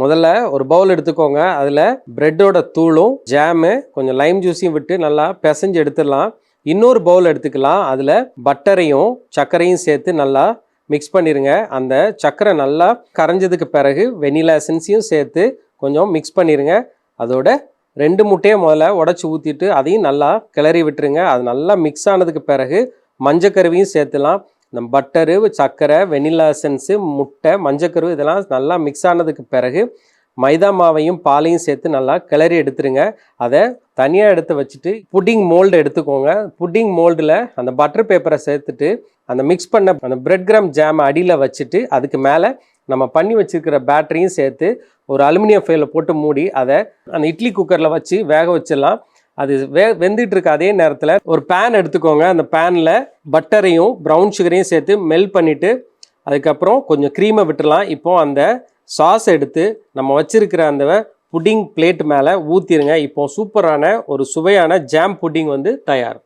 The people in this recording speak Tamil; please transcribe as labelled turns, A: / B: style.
A: முதல்ல ஒரு பவுல் எடுத்துக்கோங்க. அதில் பிரெட்டோட தூளும் ஜாமு கொஞ்சம் லைம் ஜூஸையும் விட்டு நல்லா பிசைஞ்சு எடுத்துடலாம். இன்னொரு பவுல் எடுத்துக்கலாம். அதில் பட்டரையும் சர்க்கரையும் சேர்த்து நல்லா மிக்ஸ் பண்ணிடுங்க. அந்த சர்க்கரை நல்லா கரைஞ்சதுக்கு பிறகு வெனிலா எசன்ஸையும் சேர்த்து கொஞ்சம் மிக்ஸ் பண்ணிடுங்க. அதோட 2 முட்டையை முதல்ல உடச்சி ஊற்றிட்டு அதையும் நல்லா கிளறி விட்டுருங்க. அது நல்லா மிக்ஸ் ஆனதுக்கு பிறகு மஞ்சக்கருவையும் சேர்த்துலாம். இந்த பட்டரு, சர்க்கரை, வெனிலா எசன்ஸு, முட்டை, மஞ்சக்கரு இதெல்லாம் நல்லா மிக்ஸ் ஆனதுக்கு பிறகு மைதா மாவையும் பாலையும் சேர்த்து நல்லா கிளறி எடுத்துருங்க. அதை தனியாக எடுத்து வச்சுட்டு புட்டிங் மோல்டு எடுத்துக்கோங்க. புட்டிங் மோல்டில் அந்த பட்டர் பேப்பரை சேர்த்துட்டு அந்த மிக்ஸ் பண்ண அந்த பிரெட் கிராம் ஜாம் அடியில் வச்சுட்டு அதுக்கு மேலே நம்ம பண்ணி வச்சுருக்கிற பேட்டரியும் சேர்த்து ஒரு அலுமினியம் ஃபைலில் போட்டு மூடி அதை அந்த இட்லி குக்கரில் வச்சு வேக வச்சிடலாம். அது வெந்துட்டு இருக்க அதே நேரத்தில் ஒரு பேன் எடுத்துக்கோங்க. அந்த பேனில் பட்டரையும் ப்ரௌன் சுகரையும் சேர்த்து மெல்ட் பண்ணிவிட்டு அதுக்கப்புறம் கொஞ்சம் க்ரீமை விட்டுடலாம். இப்போ அந்த சாஸ் எடுத்து நம்ம வச்சிருக்கிற அந்த புட்டிங் பிளேட் மேலே ஊற்றிடுங்க. இப்போ சூப்பரான ஒரு சுவையான ஜாம் புட்டிங் வந்து தயார்.